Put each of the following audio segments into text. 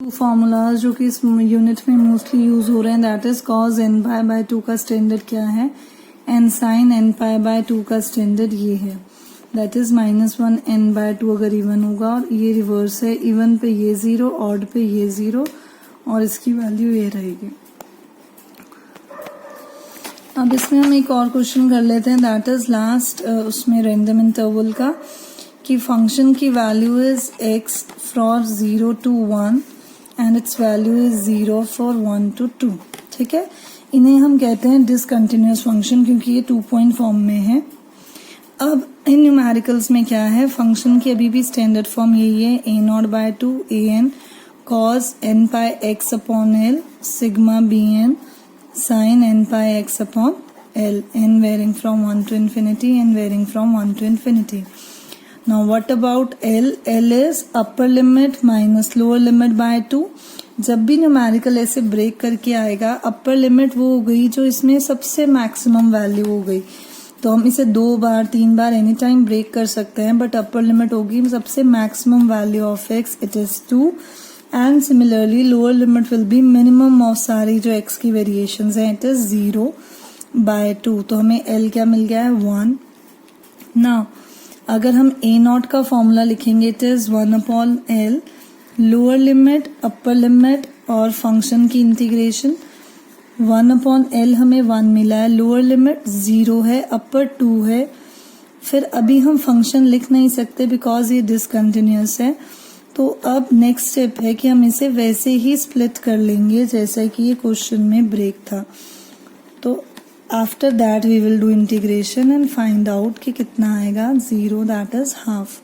To formulas जो कि इस यूनिट में मोस्टली यूज हो रहे हैं, that is cos n pi by 2 का स्टैंडर्ड क्या है, n sine n pi by 2 का स्टैंडर्ड ये है, दैट इज -1 एन बाय 2 अगर इवन होगा, और ये रिवर्स है, इवन पे ये 0, ऑड पे ये 0 और इसकी वैल्यू ये रहेगी। अब इसमें हम एक और क्वेश्चन कर लेते हैं, दैट इज लास्ट उसमें रैंडम इंटरवल का, कि फंक्शन की value is x for 0 to 1 and it's value is 0 for 1 to 2। ठीक है, इन्हें हम कहते हैं डिसकंटिन्यूअस फंक्शन, क्योंकि ये 2 पॉइंट फॉर्म में है। अब इन न्यूमेरिकल्स में क्या है, फंक्शन की अभी भी स्टैंडर्ड फॉर्म यही है, a0/2 an cos n pi x upon l sigma bn sin n pi x upon l, n varying from 1 to infinity and varying from 1 to infinity. Now what about L? L is upper limit minus lower limit by 2। जब भी numerical ऐसे break करके आएगा, upper limit वो हो गई जो इसमें सबसे मैक्सिमम वैल्यू हो गई, तो हम इसे 2 बार 3 बार एनी टाइम ब्रेक कर सकते हैं, बट अपर लिमिट होगी सबसे maximum value of x, it is 2। And similarly lower limit will be minimum of सारी जो x की वेरिएशंस हैं, इट इज 0/2। तो हमें L क्या मिल गया है, 1। नाउ अगर हम a0 का फॉर्मूला लिखेंगे, it is 1/L lower limit upper limit और फंक्शन की इंटीग्रेशन। 1/L हमें 1 मिला है, लोअर लिमिट 0 है, अपर 2 है। फिर अभी हम फंक्शन लिख नहीं सकते बिकॉज ये डिसकंटिन्यूअस है, तो अब नेक्स्ट स्टेप है कि हम इसे वैसे ही स्प्लिट कर लेंगे जैसा कि ये क्वेश्चन में ब्रेक था। तो after that we will do integration and find out कि कितना आएगा, 0 that is half.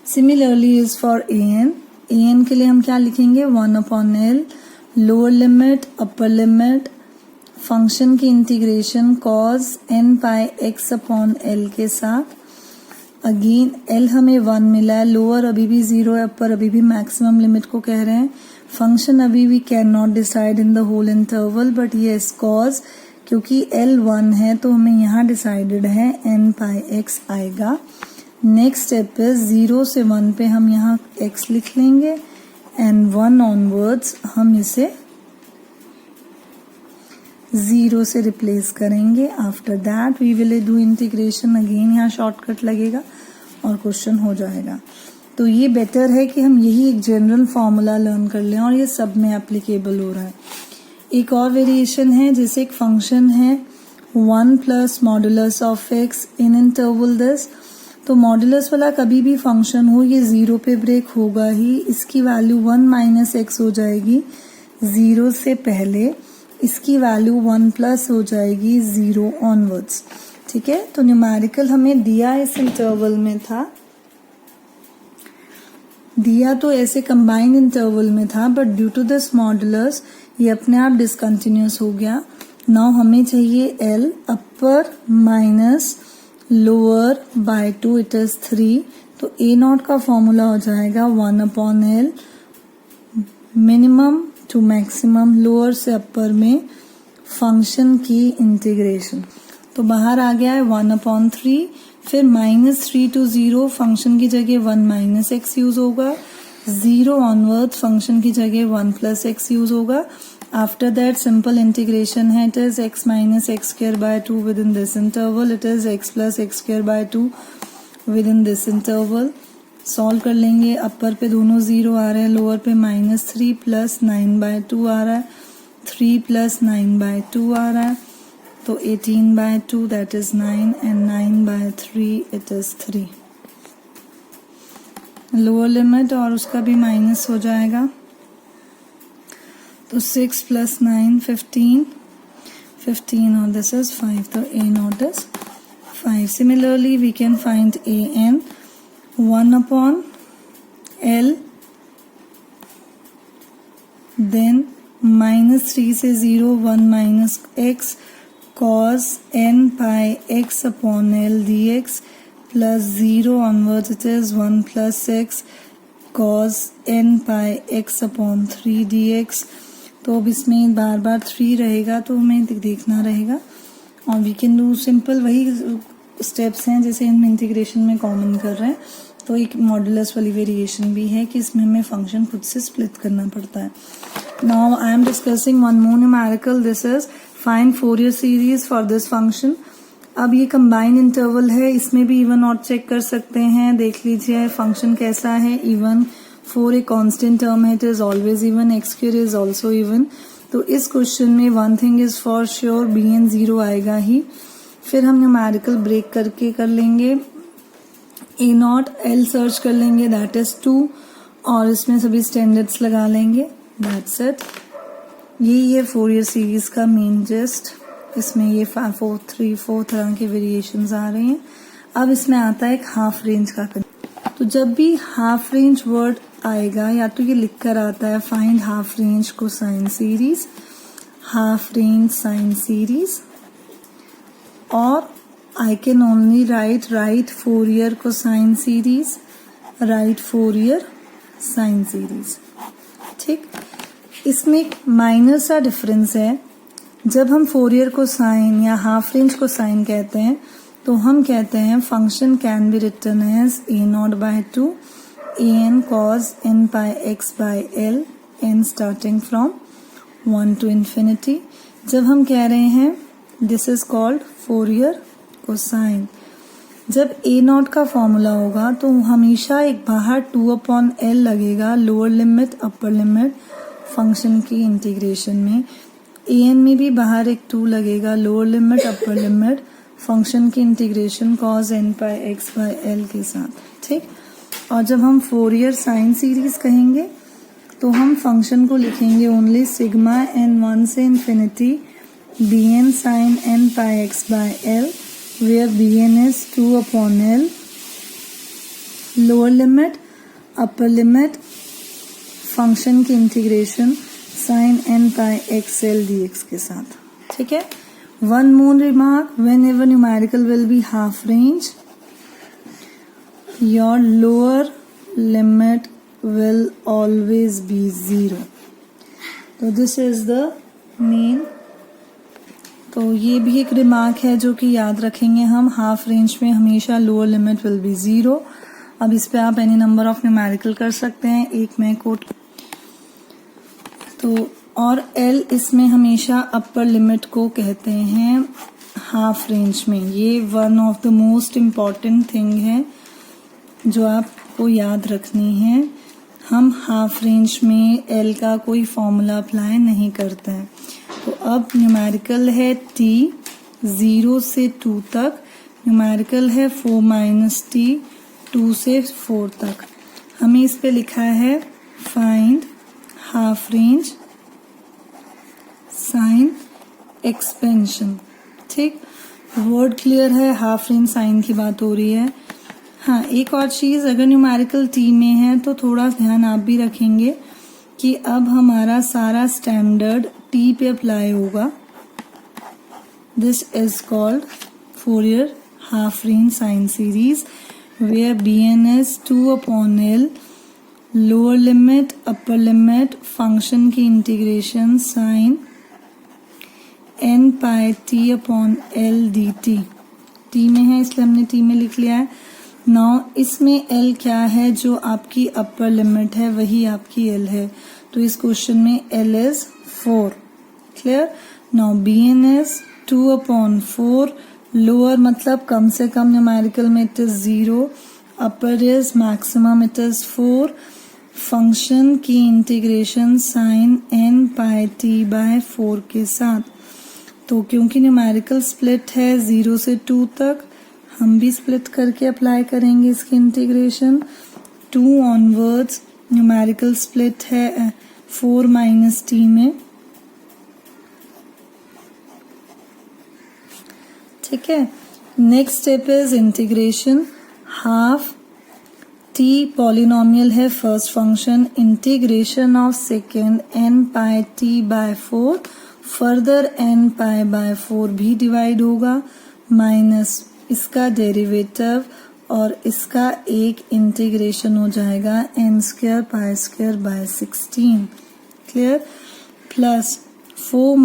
Similarly is for an के लिए हम क्या लिखेंगे, 1/L lower limit upper limit function की integration cos n pi x upon l के साथ। अगेन L हमें 1 मिला है, लोअर अभी भी 0 है, अपर अभी भी मैक्सिमम लिमिट को कह रहे हैं। फंक्शन अभी we can not decide in the whole interval, but yes cause क्योंकि L 1 है तो हमें यहाँ डिसाइडेड है n pi x आएगा। नेक्स्ट स्टेप है 0 से 1 पे हम यहाँ x लिख लेंगे एंड 1 ऑनवर्ड्स हम इसे 0 से रिप्लेस करेंगे। After that we will do integration, again यहाँ शॉर्टकट लगेगा और क्वेश्चन हो जाएगा। तो ये बेटर है कि हम यही एक जनरल फॉर्मूला लर्न कर लें और ये सब में एप्लीकेबल हो रहा है। एक और वेरिएशन है, जैसे एक फंक्शन है 1 plus modulus of x in interval this, तो मॉडुलस वाला कभी भी फंक्शन हो ये 0 पे ब्रेक होगा ही, इसकी वैल्यू 1 माइनस x हो जाएगी 0 से पहले, इसकी वैल्यू 1 प्लस हो जाएगी 0 ऑनवर्ड्स। ठीक है, तो न्यूमेरिकल हमें दिया इस इंटरवल में था, दिया तो ऐसे कंबाइंड इंटरवल में था, but due to this modulus ये अपने आप डिसकंटिन्यूअस हो गया। नाउ हमें चाहिए L upper minus lower by 2, it is 3। तो a0 का फॉर्मूला हो जाएगा 1/L minimum to maximum lower से अपर में फंक्शन की इंटीग्रेशन। तो बाहर आ गया है 1/3, फिर -3 to 0 फंक्शन की जगह 1 माइनस x यूज होगा, 0 ऑनवर्ड फंक्शन की जगह 1 प्लस x यूज होगा। आफ्टर दैट सिंपल इंटीग्रेशन है, it is x minus x² by 2 with in this interval, it is x plus x² by 2 with in this interval. Solve कर लेंगे, अपर पे दोनों 0 आ रहे हैं, लोअर पे -3 प्लस 9/2 आ रहा है, 3 प्लस 9/2 आ रहा है, तो 18/2 that is 9 and 9/3 it is 3। Lower limit और उसका भी माइनस हो जाएगा, तो 6 प्लस 9 15 और दिस इज 5, तो a0 is 5। Similarly we can find an 1/L then -3 से 0 1 minus x cos n pi x upon L dx plus 0 onwards it is 1 plus x cos n pi x upon 3 dx। तो अब इसमें बार बार 3 रहेगा तो हमें देखना रहेगा, और वी कैन डू सिंपल वही स्टेप्स हैं जैसे इन इंटीग्रेशन में कॉमन कर रहे हैं। तो एक मॉडुलस वाली वेरिएशन भी है कि इसमें हमें फंक्शन खुद से स्प्लिट करना पड़ता है. Now I am discussing one more numerical. This is find Fourier series for this function. अब ये कंबाइन इंटरवल है, इसमें भी इवन और चेक कर सकते हैं. देख लीजिए फंक्शन कैसा है. इवन फोर एक कांस्टेंट टर्म है, it is always even. X square is also even. तो इस क्वेश्चन में one thing is for sure, bn 0 आएगा ही. फिर हम न्यूमेरिकल ब्रेक करके कर लेंगे. a0 l सर्च कर लेंगे, दैट इज 2, और इसमें सभी स्टैंडर्ड्स लगा लेंगे. That's it. यही है फोरियर सीरीज का मेन जेस्ट. इसमें ये 4 तरह के वेरिएशंस आ रहे हैं. अब इसमें आता है एक हाफ रेंज का. तो जब भी हाफ रेंज वर्ड आएगा या तो ये लिखकर आता है find half range cosine series, half range sine series, और I can only write Fourier cosine series, write Fourier sine series. ठीक. इसमें एक माइनर सा डिफरेंस है. जब हम फोरियर को साइन या हाफ रेंज को साइन कहते हैं तो हम कहते हैं function can be written as a0/2 an cos n pi x by l n starting from 1 to infinity. जब हम कह रहे हैं this is called Fourier cosine. जब a0 का फॉर्मूला होगा तो हमेशा एक बाहर 2/l लगेगा, lower limit upper limit function की इंटीग्रेशन में. an में भी बाहर एक 2 लगेगा, lower limit upper limit function की integration cos n pi x by l के साथ. ठीक. और जब हम फोरियर साइन सीरीज कहेंगे तो हम फंक्शन को लिखेंगे ओनली सिग्मा n1 से infinity bn sin n pi x by l, where bn is 2/l, lower limit upper limit function की integration sin n pi x l dx के साथ. ठीक है. One more remark, whenever numerical will be half range, your lower limit will always be 0. तो this is the main. तो ये भी एक रिमार्क है जो कि याद रखेंगे हम. हाफ रेंज में हमेशा लोअर लिमिट विल बी 0. अब इस पे आप एनी नंबर ऑफ न्यूमेरिकल कर सकते हैं. एक मैं कोट तो, और L इसमें हमेशा अपर लिमिट को कहते हैं हाफ रेंज में. ये one of the most important thing है जो आपको याद रखनी है. हम हाफ रेंज में L का कोई फॉर्मूला अप्लाई नहीं करते हैं. तो अब न्यूमेरिकल है t 0 से 2 तक, न्यूमेरिकल है 4 - t 2 से 4 तक. हमें इस पे लिखा है find half range sign expansion. ठीक. वर्ड क्लियर है. हाफ रेंज साइन की बात हो रही है. हाँ, एक और चीज, अगर न्यूमेरिकल t में है तो थोड़ा ध्यान आप भी रखेंगे कि अब हमारा सारा स्टैंडर्ड t पे अप्लाई होगा. This is called Fourier half range sine series, where bn is 2/l, lower limit upper limit function की integration sine n pi t/l dt. t में है इसलिए हमने t में लिख लिया है. नाउ इसमें l क्या है, जो आपकी अपर लिमिट है वही आपकी l है. तो इस क्वेश्चन में l is 4. Clear. Now bn is 2/4. Lower मतलब कम से कम न्यूमेरिकल में it is 0, upper is maximum it is 4. Function की integration sine n pi t/4 के साथ. तो क्योंकि न्यूमेरिकल स्प्लिट है 0 से 2 तक, हम भी स्प्लिट करके अप्लाई करेंगे इसकी इंटीग्रेशन. 2 ऑनवर्ड्स न्यूमेरिकल स्प्लिट है 4 - t में. ठीक है. Next step is integration. Half t polynomial है first function, integration of second n pi t/4, further n pi/4 भी डिवाइड होगा, माइनस इसका डेरिवेटिव और इसका एक इंटीग्रेशन हो जाएगा n² pi² 16. Clear. Plus 4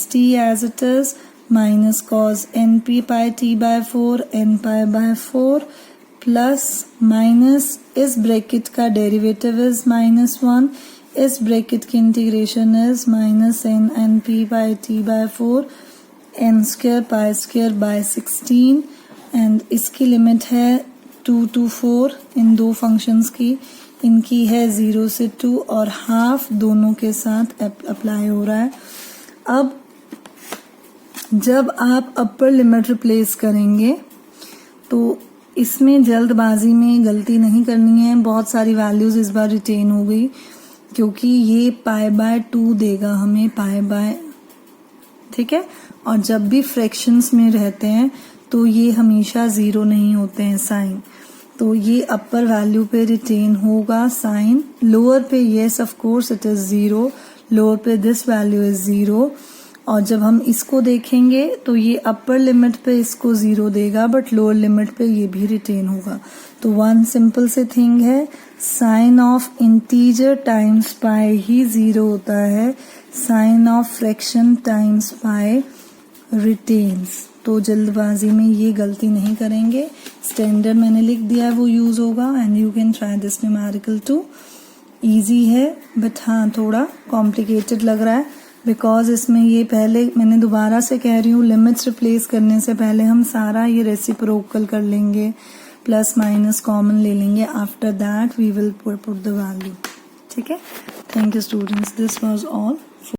- t as it is, minus cos np pi t/4 n pi/4 plus minus इस bracket का डेरिवेटिव इज -1, इस ब्रैकेट की integration is -n/p/t/4 n² π² 16 and इसकी लिमिट है 2 to 4 इन दो फंक्शंस की, इनकी है 0 से 2 और हाफ दोनों के साथ अप्लाई हो रहा है। अब जब आप अपर लिमिट रिप्लेस करेंगे तो इसमें जल्दबाजी में गलती नहीं करनी है, बहुत सारी वैल्यूज इस बार रिटेन हो गई क्योंकि ये π/2 देगा हमें ठीक है। और जब भी फ्रैक्शंस में रहते हैं तो ये हमेशा 0 नहीं होते हैं साइन, तो ये अपर वैल्यू पे रिटेन होगा साइन, लोअर पे yes of course it is 0, lower पे दिस वैल्यू इज 0। और जब हम इसको देखेंगे तो ये अपर लिमिट पे इसको 0 देगा बट लोअर लिमिट पे ये भी रिटेन होगा। तो वन सिंपल से थिंग है, sine of integer times pi ही 0 होता है, sine of fraction times pi retains. तो जल्दबाजी में ये गलती नहीं करेंगे, स्टैंडर्ड मैंने लिख दिया है वो यूज होगा and you can try this numerical too. Easy है बट हाँ थोड़ा कॉम्प्लिकेटेड लग रहा है बिकॉज इसमें ये पहले मैंने दोबारा से कह रही हूँ लिमिट्स रिप्लेस करने से पहले हम सारा ये रेसिप्रोकल कर लेंगे, प्लस माइनस कॉमन ले लेंगे, after that we will put the value. ठीक है, thank you students, this was all.